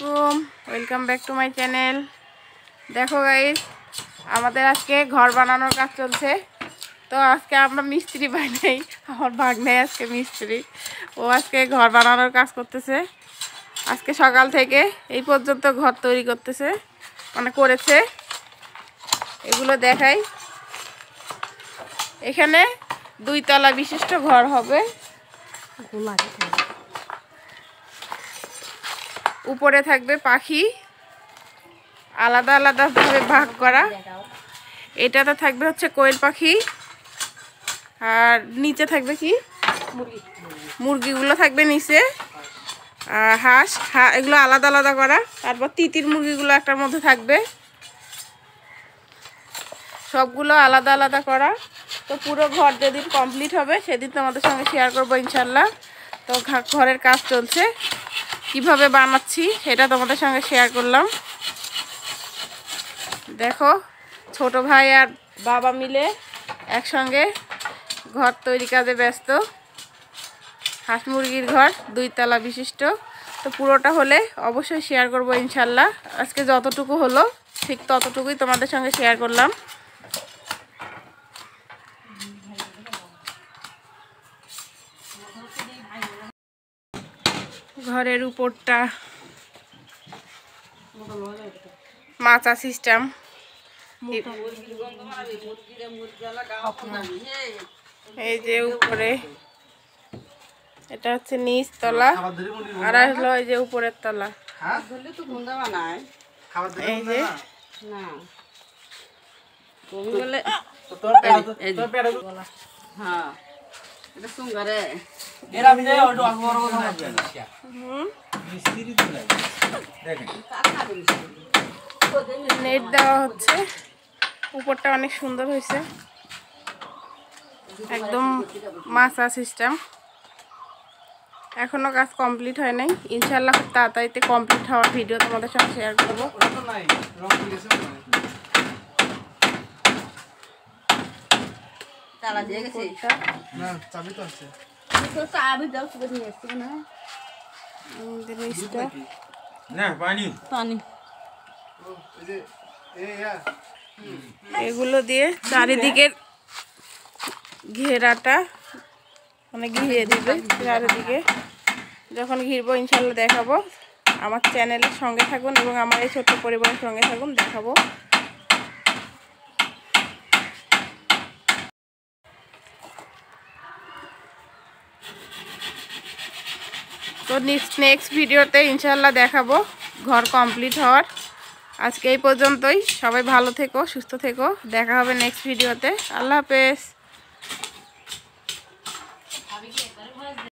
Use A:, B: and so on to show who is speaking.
A: Welcome back to my channel. দেখো guys, আমাদের আজকে ঘর বানানোর কাজ চলছে। তো আজকে আমরা মিস্ত্রি পাই নাই, আমার ভাগ্নে আজকে মিস্ত্রি। ও আজকে ঘর বানানোর কাজ করতেছে। আজকে সকাল থেকে এই পর্যন্ত ঘর তৈরি করতেছে, মানে করেছে। এগুলো দেখাই। এখানে 2 তলা বিশিষ্ট ঘর হবে। উপরে থাকবে পাখি, আলাদা আলাদাভাবে ভাগ করা। এটাতে থাকবে হচ্ছে কোয়েল পাখি, আর নিচে থাকবে কি মুরগিগুলো থাকবে নিচে, হাঁস এগুলো আলাদা আলাদা করা। তারপর তিতির মুরগিগুলো একটার মধ্যে থাকবে, সবগুলো আলাদা আলাদা করা। তো পুরো ঘর যেদিন কমপ্লিট হবে সেদিন তোমাদের সঙ্গে শেয়ার করবো ইনশাল্লাহ। তো ঘরের কাজ চলছে, কিভাবে বানাচ্ছি সেটা তোমাদের সঙ্গে শেয়ার করলাম। দেখো, ছোট ভাই আর বাবা মিলে একসঙ্গে ঘর তৈরি কাজে ব্যস্ত। হাঁস মুরগির ঘর 2 তলা বিশিষ্ট। তো পুরোটা হলে অবশ্যই শেয়ার করব ইনশাল্লাহ। আজকে যতটুকু হলো ঠিক ততটুকুই তোমাদের সঙ্গে শেয়ার করলাম। ঘরের উপরটা মাচা সিস্টেম। এই যে উপরে এটা হচ্ছে নিচ তলা, আর হলো এই যে উপরের তলা। এই যে নেট দেওয়া হচ্ছে। উপরটা অনেক সুন্দর হয়েছে, একদম মাচা সিস্টেম। এখনো কাজ কমপ্লিট হয় নাই, ইনশাল্লাহ খুব তাড়াতাড়িতে কমপ্লিট হওয়ার ভিডিও তোমাদের সঙ্গে শেয়ার করবো। এগুলো দিয়ে চারিদিকের ঘেরাটা মানে ঘিরে দিবে চারিদিকে। যখন ঘিরবো ইনশাল্লাহ দেখাবো। আমার চ্যানেলের সঙ্গে থাকুন এবং আমার এই ছোট্ট পরিবারের সঙ্গে থাকুন, দেখাবো। তো নেক্সট ভিডিওতে ইনশাল্লাহ দেখাবো ঘর কমপ্লিট হওয়ার। আজকে এই পর্যন্তই। সবাই ভালো থেকো, সুস্থ থেকো। দেখা হবে নেক্সট ভিডিওতে। আল্লাহ হাফেজ।